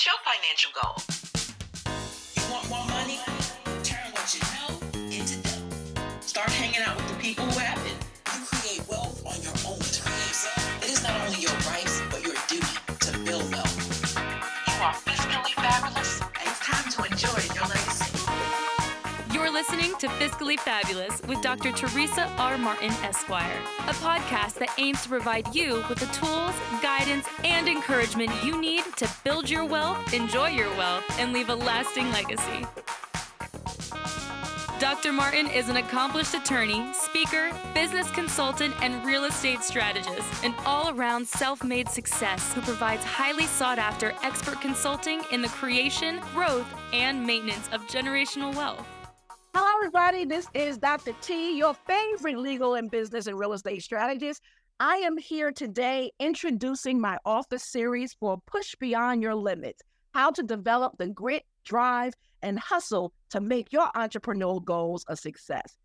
What's your financial goal? You want more money? Turn what you know into dough. Start hanging out with the people who have it. You create wealth on your own terms. It is not only your rights, but your duty to build wealth. You are fiscally fabulous, and it's time to enjoy your legacy. You're listening to Fiscally Fabulous with Dr. Teresa R. Martin, Esquire, a podcast that aims to provide you with the tools, guidance, and encouragement you need to build your wealth, enjoy your wealth, and leave a lasting legacy. Dr. Martin is an accomplished attorney, speaker, business consultant, and real estate strategist, an all-around self-made success who provides highly sought-after expert consulting in the creation, growth, and maintenance of generational wealth. Hello, everybody. This is Dr. T, your favorite legal and business and real estate strategist. I am here today introducing my office series for Push Beyond Your Limits, how to develop the grit, drive, and hustle to make your entrepreneurial goals a success.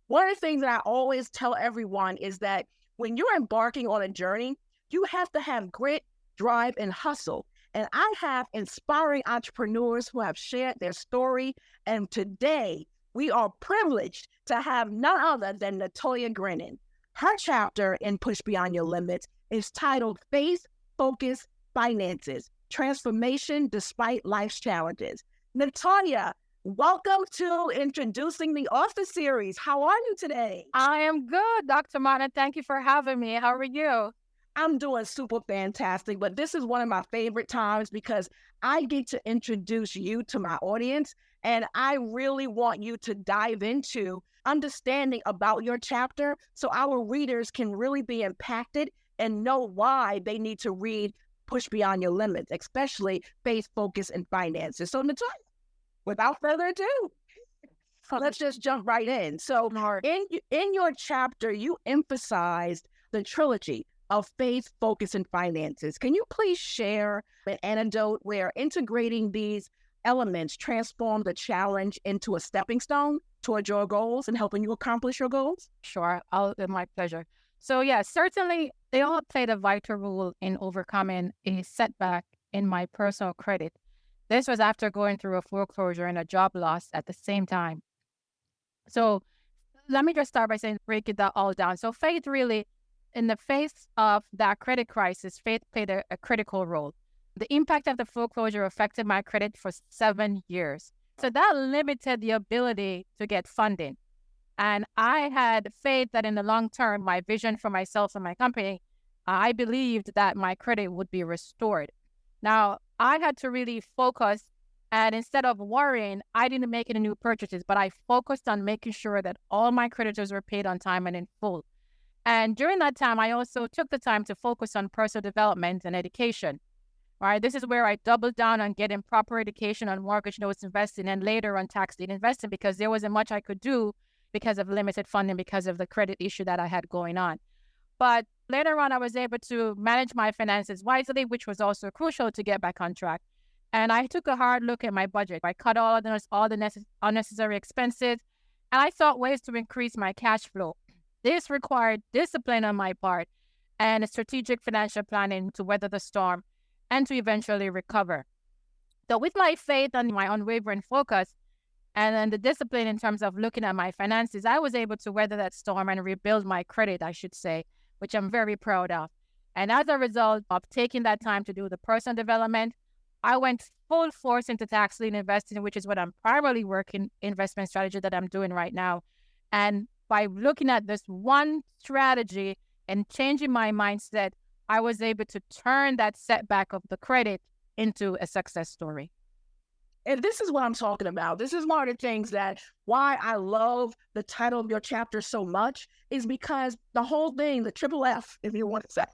One of the things that I always tell everyone is that when you're embarking on a journey, you have to have grit, drive, and hustle. And I have inspiring entrepreneurs who have shared their story, and today, we are privileged to have none other than Natoyah Grinnon. Her chapter in Push Beyond Your Limits is titled Faith, Focus, Finances, Transformation Despite Life's Challenges. Natoyah, welcome to Introducing the Author Series. How are you today? I am good, Dr. Martin. Thank you for having me. How are you? I'm doing super fantastic, but this is one of my favorite times because I get to introduce you to my audience, and I really want you to dive into understanding about your chapter so our readers can really be impacted and know why they need to read Push Beyond Your Limits, especially Faith, Focus, and Finances. So, Natoyah, without further ado, let's just jump right in. So, in your chapter, you emphasized the trilogy of Faith, Focus, and Finances. Can you please share an anecdote where integrating these elements transform the challenge into a stepping stone toward your goals and helping you accomplish your goals? Sure, my pleasure. So yeah, certainly they all played a vital role in overcoming a setback in my personal credit. This was after going through a foreclosure and a job loss at the same time. So let me just start by saying, break it all down. So faith really, in the face of that credit crisis, faith played a critical role. The impact of the foreclosure affected my credit for 7 years. So that limited the ability to get funding. And I had faith that in the long term, my vision for myself and my company, I believed that my credit would be restored. Now, I had to really focus, and instead of worrying, I didn't make any new purchases, but I focused on making sure that all my creditors were paid on time and in full. And during that time, I also took the time to focus on personal development and education. All right, this is where I doubled down on getting proper education on mortgage notes investing and later on tax deed investing because there wasn't much I could do because of limited funding because of the credit issue that I had going on. But later on, I was able to manage my finances wisely, which was also crucial to get back on track. And I took a hard look at my budget. I cut all the unnecessary expenses, and I sought ways to increase my cash flow. This required discipline on my part and a strategic financial planning to weather the storm and to eventually recover. So with my faith and my unwavering focus and then the discipline in terms of looking at my finances, I was able to weather that storm and rebuild my credit, I should say, which I'm very proud of. And as a result of taking that time to do the personal development, I went full force into tax lien investing, which is what I'm primarily working investment strategy that I'm doing right now. And by looking at this one strategy and changing my mindset, I was able to turn that setback of the credit into a success story. And this is what I'm talking about. This is one of the things that why I love the title of your chapter so much is because the whole thing, the triple F, if you want to say.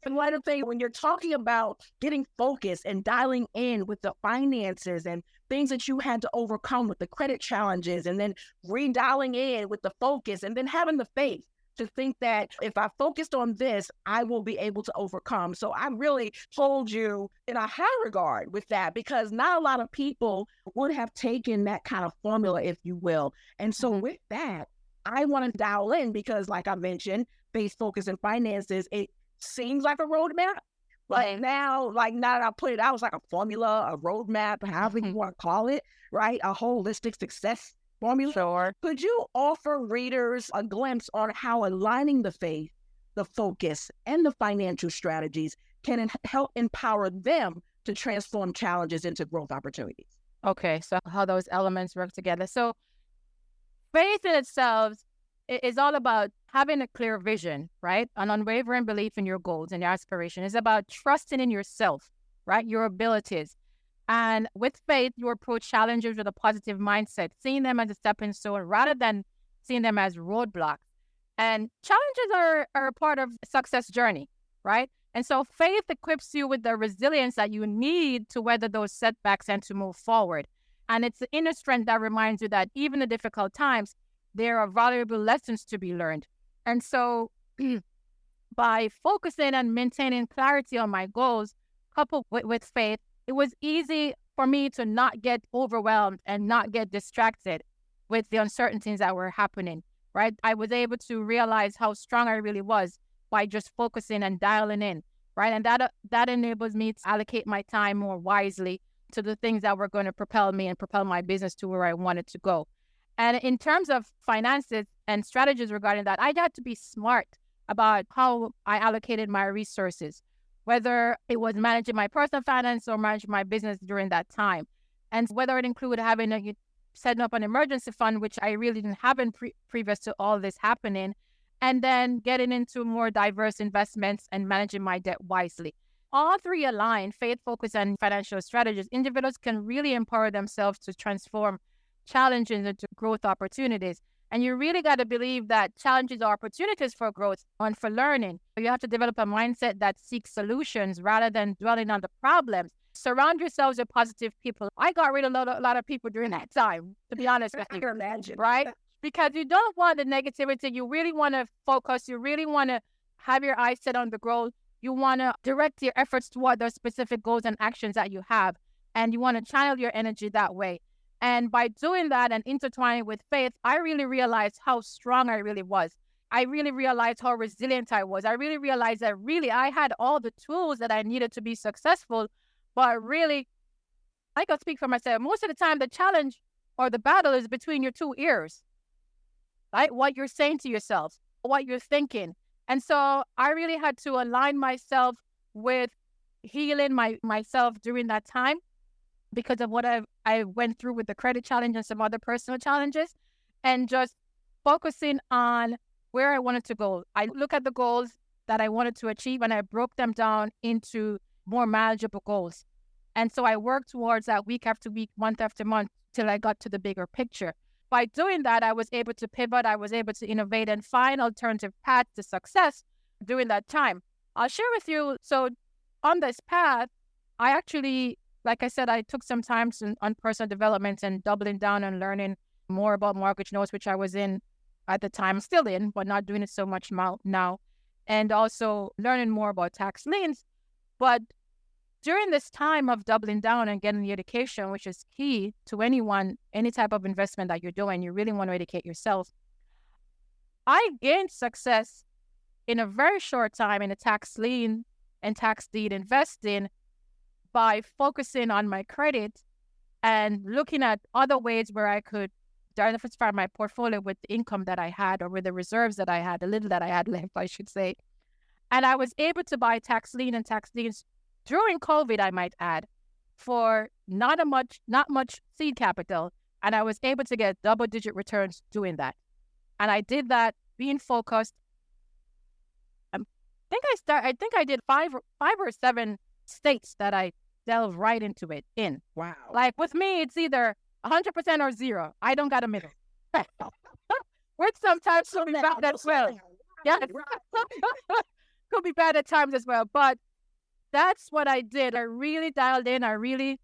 And one of the things, when you're talking about getting focused and dialing in with the finances and things that you had to overcome with the credit challenges and then redialing in with the focus and then having the faith to think that if I focused on this, I will be able to overcome. So I really hold you in a high regard with that because not a lot of people would have taken that kind of formula, if you will. And so with that, I want to dial in because like I mentioned, Faith, Focus, and Finances, it seems like a roadmap, But now that I put it out, it's like a formula, a roadmap, however you want to call it, right? A holistic success formula. Sure. Could you offer readers a glimpse on how aligning the faith, the focus, and the financial strategies can help empower them to transform challenges into growth opportunities? Okay, so how those elements work together. So faith in itself is all about having a clear vision, right? An unwavering belief in your goals and your aspiration. It's about trusting in yourself, right? Your abilities. And with faith, you approach challenges with a positive mindset, seeing them as a stepping stone rather than seeing them as roadblocks. And challenges are a part of success journey, right? And so faith equips you with the resilience that you need to weather those setbacks and to move forward. And it's the inner strength that reminds you that even in difficult times, there are valuable lessons to be learned. And so by focusing and maintaining clarity on my goals, coupled with faith, it was easy for me to not get overwhelmed and not get distracted with the uncertainties that were happening, right? I was able to realize how strong I really was by just focusing and dialing in, right? And that enables me to allocate my time more wisely to the things that were going to propel me and propel my business to where I wanted to go. And in terms of finances and strategies regarding that, I had to be smart about how I allocated my resources, whether it was managing my personal finance or managing my business during that time. And whether it included setting up an emergency fund, which I really didn't have in previous to all this happening, and then getting into more diverse investments and managing my debt wisely. All three align, faith, focus, and financial strategies. Individuals can really empower themselves to transform challenges into growth opportunities. And you really got to believe that challenges are opportunities for growth and for learning. You have to develop a mindset that seeks solutions rather than dwelling on the problems. Surround yourselves with positive people. I got rid of a lot of people during that time, to be honest with you. I can imagine. Right? Because you don't want the negativity. You really want to focus. You really want to have your eyes set on the goal. You want to direct your efforts toward those specific goals and actions that you have. And you want to channel your energy that way. And by doing that and intertwining with faith, I really realized how strong I really was. I really realized how resilient I was. I really realized that really I had all the tools that I needed to be successful. But really, I can speak for myself. Most of the time, the challenge or the battle is between your two ears, right? What you're saying to yourself, what you're thinking. And so I really had to align myself with healing myself during that time because of what I went through with the credit challenge and some other personal challenges, and just focusing on where I wanted to go. I look at the goals that I wanted to achieve and I broke them down into more manageable goals. And so I worked towards that week after week, month after month, till I got to the bigger picture. By doing that, I was able to pivot, I was able to innovate and find alternative paths to success during that time. I'll share with you, so on this path, I actually, like I said, I took some time on personal development and doubling down and learning more about mortgage notes, which I was in at the time, still in, but not doing it so much now. And also learning more about tax liens. But during this time of doubling down and getting the education, which is key to anyone, any type of investment that you're doing, you really want to educate yourself. I gained success in a very short time in the tax lien and tax deed investing by focusing on my credit and looking at other ways where I could diversify my portfolio with the income that I had or with the reserves that I had, the little that I had left, I should say. And I was able to buy tax lien and tax deeds during COVID, I might add, for not much seed capital. And I was able to get double-digit returns doing that. And I did that being focused. I think I did five or seven states that I delve right into it in. Wow. Like with me, it's either 100% or zero. I don't got a middle. Which sometimes could be bad as well. Yes. Could be bad at times as well. But that's what I did. I really dialed in. I really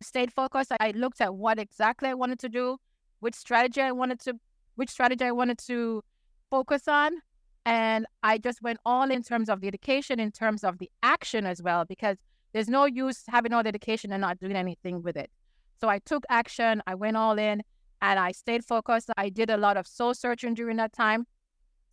stayed focused. I looked at what exactly I wanted to do, which strategy I wanted to focus on. And I just went all in terms of the education, in terms of the action as well, because there's no use having all the education and not doing anything with it. So I took action. I went all in and I stayed focused. I did a lot of soul searching during that time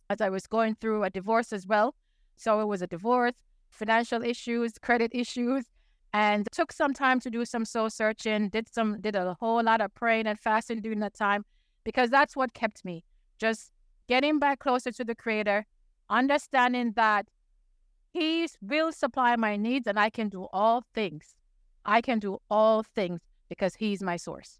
as I was going through a divorce as well. So it was a divorce. financial issues, credit issues, and took some time to do some soul searching, did a whole lot of praying and fasting during that time, because that's what kept me. Just getting back closer to the Creator, understanding that He will supply my needs and I can do all things. I can do all things because He's my source.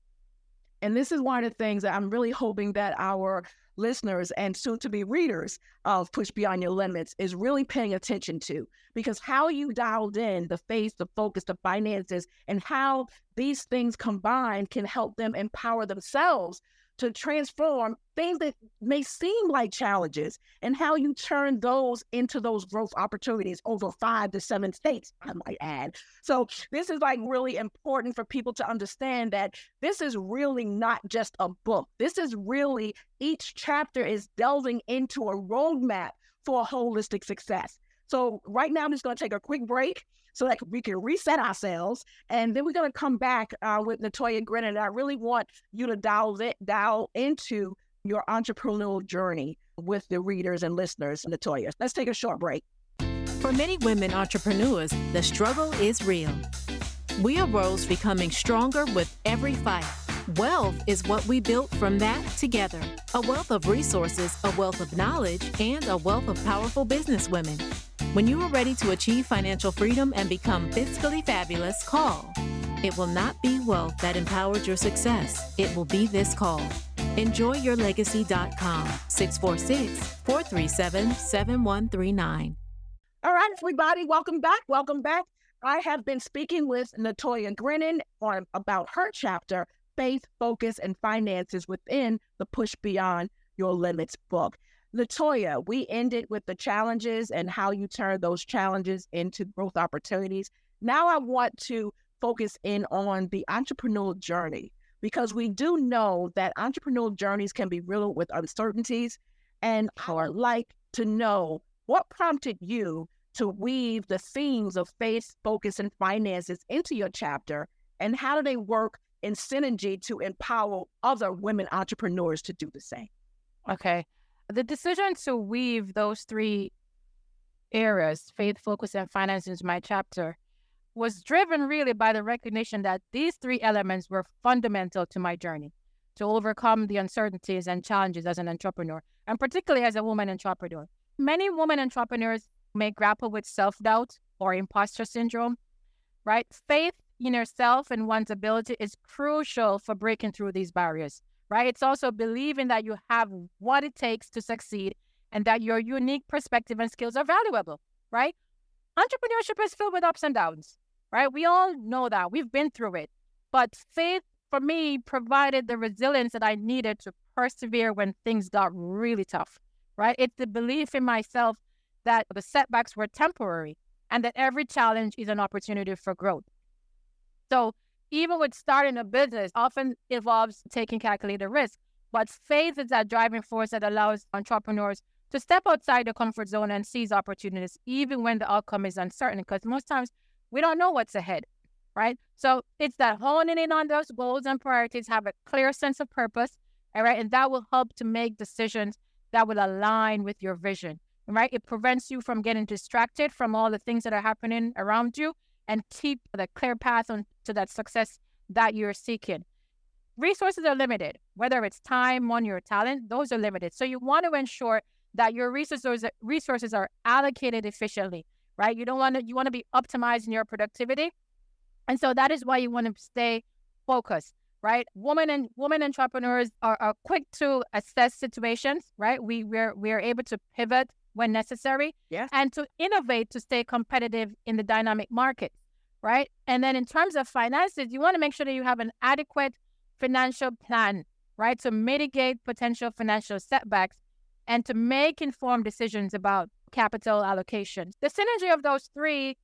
And this is one of the things that I'm really hoping that our listeners and soon-to-be readers of Push Beyond Your Limits is really paying attention to, because how you dialed in the faith, the focus, the finances, and how these things combined can help them empower themselves to transform things that may seem like challenges, and how you turn those into those growth opportunities over 5 to 7 states, I might add. So this is like really important for people to understand that this is really not just a book. This is really, each chapter is delving into a roadmap for holistic success. So right now I'm just going to take a quick break so that we can reset ourselves. And then we're going to come back with Natoyah Grinnon. And I really want you to dial into your entrepreneurial journey with the readers and listeners, Natoyah. Let's take a short break. For many women entrepreneurs, the struggle is real. We arose becoming stronger with every fight. Wealth is what we built from that together. A wealth of resources, a wealth of knowledge, and a wealth of powerful businesswomen. When you are ready to achieve financial freedom and become fiscally fabulous, call. It will not be wealth that empowered your success. It will be this call. EnjoyYourLegacy.com, 646-437-7139. All right, everybody, welcome back. Welcome back. I have been speaking with Natoyah Grinnon about her chapter, Faith, Focus, and Finances, within the Push Beyond Your Limits book. Natoyah, we ended with the challenges and how you turn those challenges into growth opportunities. Now I want to focus in on the entrepreneurial journey, because we do know that entrepreneurial journeys can be riddled with uncertainties. And I would like to know what prompted you to weave the themes of faith, focus, and finances into your chapter, and how do they work in synergy to empower other women entrepreneurs to do the same? Okay. The decision to weave those 3 areas, faith, focus, and finance, into my chapter was driven really by the recognition that these 3 elements were fundamental to my journey to overcome the uncertainties and challenges as an entrepreneur, and particularly as a woman entrepreneur. Many women entrepreneurs may grapple with self-doubt or imposter syndrome, right? Faith in yourself and one's ability is crucial for breaking through these barriers, right? It's also believing that you have what it takes to succeed and that your unique perspective and skills are valuable, right? Entrepreneurship is filled with ups and downs, right? We all know that. We've been through it. But faith, for me, provided the resilience that I needed to persevere when things got really tough, right? It's the belief in myself that the setbacks were temporary and that every challenge is an opportunity for growth. So even with starting a business, often involves taking calculated risk. But faith is that driving force that allows entrepreneurs to step outside the comfort zone and seize opportunities, even when the outcome is uncertain, because most times we don't know what's ahead, right? So it's that honing in on those goals and priorities, have a clear sense of purpose, all right? And that will help to make decisions that will align with your vision, right? It prevents you from getting distracted from all the things that are happening around you and keep the clear path on to that success that you're seeking. Resources are limited, whether it's time, money, or talent, those are limited. So you want to ensure that your resources are allocated efficiently, right? You want to be optimizing your productivity. And so that is why you want to stay focused, right? Women entrepreneurs are quick to assess situations, right? We're able to pivot when necessary, yes, and to innovate to stay competitive in the dynamic market, right? And then in terms of finances, you want to make sure that you have an adequate financial plan, right? To mitigate potential financial setbacks and to make informed decisions about capital allocation. The synergy of those 3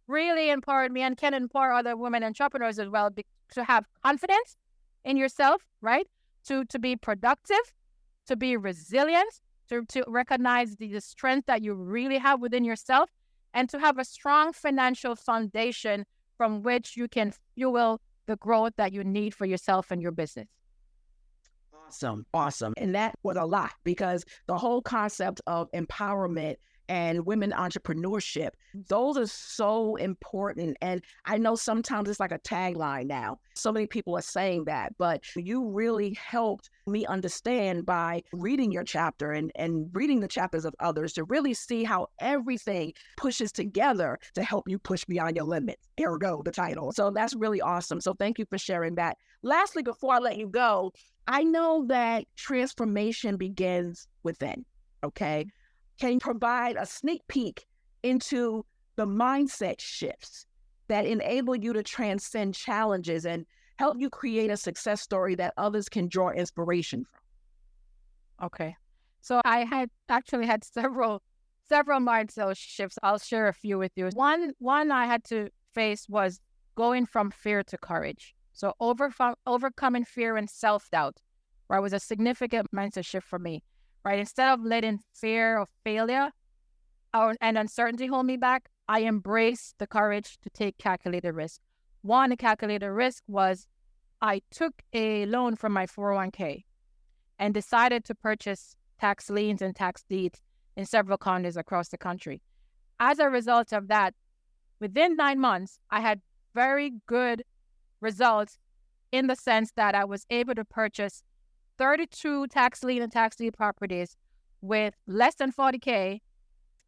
really empowered me and can empower other women entrepreneurs as well to have confidence in yourself, right? To be productive, to be resilient, to recognize the strength that you really have within yourself, and to have a strong financial foundation from which you can fuel the growth that you need for yourself and your business. Awesome. And that was a lot, because the whole concept of empowerment and women entrepreneurship. Those are so important. And I know sometimes it's like a tagline now. So many people are saying that, but you really helped me understand by reading your chapter and reading the chapters of others to really see how everything pushes together to help you push beyond your limits. Ergo, the title. So that's really awesome. So thank you for sharing that. Lastly, before I let you go, I know that transformation begins within, okay? Can you provide a sneak peek into the mindset shifts that enable you to transcend challenges and help you create a success story that others can draw inspiration from? Okay. So I had actually had several mindset shifts. I'll share a few with you. One I had to face was going from fear to courage. So overcoming fear and self-doubt, right, was a significant mindset shift for me, right? Instead of letting fear of failure and uncertainty hold me back, I embraced the courage to take calculated risk. One calculated risk was I took a loan from my 401k and decided to purchase tax liens and tax deeds in several counties across the country. As a result of that, within 9 months, I had very good results in the sense that I was able to purchase 32 tax lien and tax deed properties with less than 40K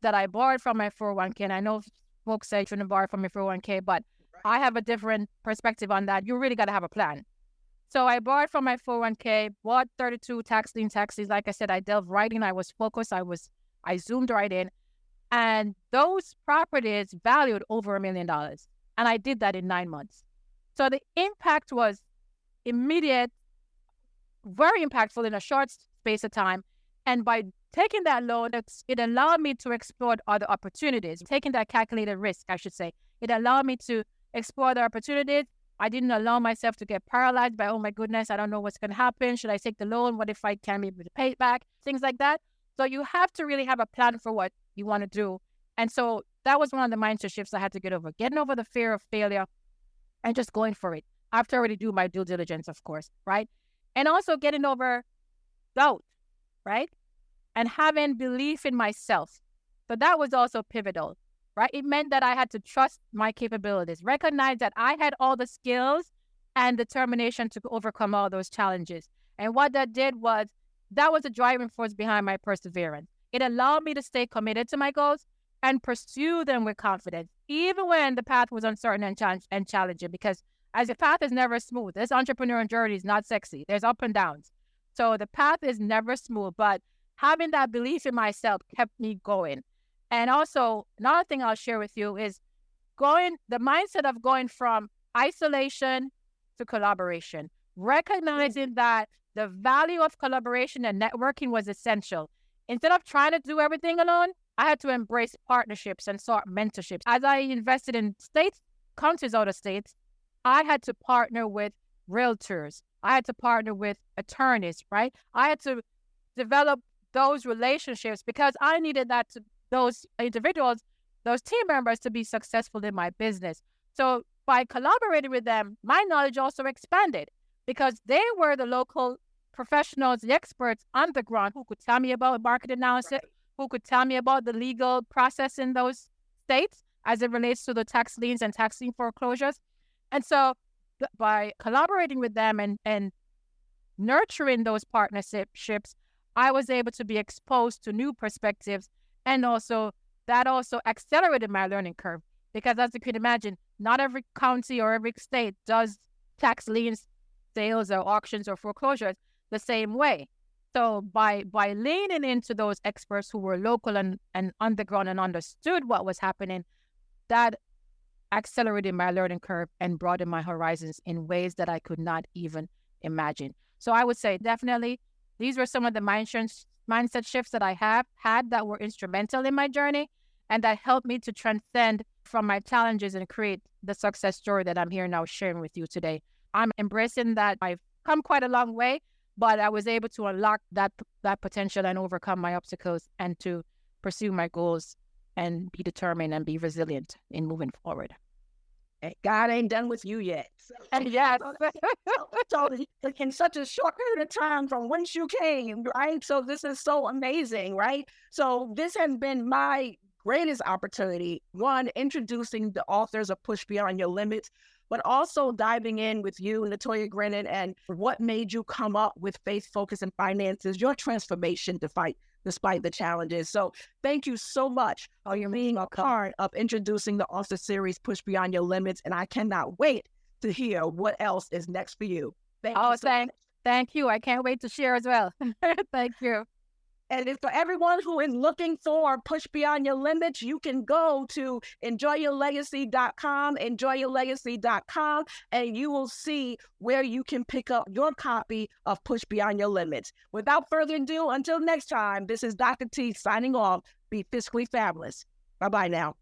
that I borrowed from my 401k. And I know folks say you shouldn't borrow from your 401k, but I have a different perspective on that. You really got to have a plan. So I borrowed from my 401k, bought 32 tax lien taxis. Like I said, I delved right in. I was focused. I zoomed right in. And those properties valued over $1 million. And I did that in 9 months. So the impact was immediate, very impactful in a short space of time. And by taking that loan, it allowed me to explore other opportunities. Taking that calculated risk, I should say. It allowed me to explore the opportunities. I didn't allow myself to get paralyzed by, oh my goodness, I don't know what's going to happen. Should I take the loan? What if I can't be able to pay it back? Things like that. So you have to really have a plan for what you want to do. And so that was one of the mindset shifts I had to get over. Getting over the fear of failure and just going for it. After I already do my due diligence, of course, right? And also getting over doubt, right? And having belief in myself. So that was also pivotal, right? It meant that I had to trust my capabilities, recognize that I had all the skills and determination to overcome all those challenges. And what that did was, that was a driving force behind my perseverance. It allowed me to stay committed to my goals and pursue them with confidence, even when the path was uncertain and challenging, because as the path is never smooth. This entrepreneurial journey is not sexy. There's up and downs. So the path is never smooth, but having that belief in myself kept me going. And also, another thing I'll share with you is the mindset of going from isolation to collaboration, recognizing that the value of collaboration and networking was essential. Instead of trying to do everything alone, I had to embrace partnerships and sought mentorships. As I invested in states, countries out of states, I had to partner with realtors. I had to partner with attorneys, right? I had to develop those relationships because I needed those individuals, those team members to be successful in my business. So by collaborating with them, my knowledge also expanded because they were the local professionals, the experts on the ground who could tell me about market analysis, who could tell me about the legal process in those states as it relates to the tax liens and tax lien foreclosures. And so by collaborating with them and nurturing those partnerships, I was able to be exposed to new perspectives. And also that also accelerated my learning curve because, as you can imagine, not every county or every state does tax liens, sales or auctions or foreclosures the same way. So by leaning into those experts who were local and on the ground and understood what was happening, that accelerated my learning curve and broadened my horizons in ways that I could not even imagine. So I would say definitely these were some of the mindset shifts that I have had that were instrumental in my journey and that helped me to transcend from my challenges and create the success story that I'm here now sharing with you today. I'm embracing that I've come quite a long way, but I was able to unlock that potential and overcome my obstacles and to pursue my goals and be determined and be resilient in moving forward. And God ain't done with you yet. And yes. So in such a short period of time from whence you came, right? So this is so amazing, right? So this has been my greatest opportunity. One, introducing the authors of Push Beyond Your Limits, but also diving in with you, Natoyah Grinnon, and what made you come up with Faith, Focus, and Finances, your transformation despite the challenges. So thank you so much for being a part of introducing the author series, Push Beyond Your Limits, and I cannot wait to hear what else is next for you. Thank you. I can't wait to share as well. Thank you. And for everyone who is looking for Push Beyond Your Limits, you can go to enjoyyourlegacy.com, and you will see where you can pick up your copy of Push Beyond Your Limits. Without further ado, until next time, this is Dr. T signing off. Be fiscally fabulous. Bye-bye now.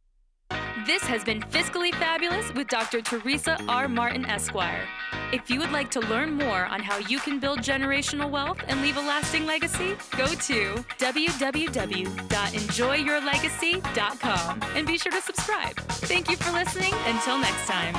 This has been Fiscally Fabulous with Dr. Teresa R. Martin, Esquire. If you would like to learn more on how you can build generational wealth and leave a lasting legacy, go to www.enjoyyourlegacy.com and be sure to subscribe. Thank you for listening. Until next time.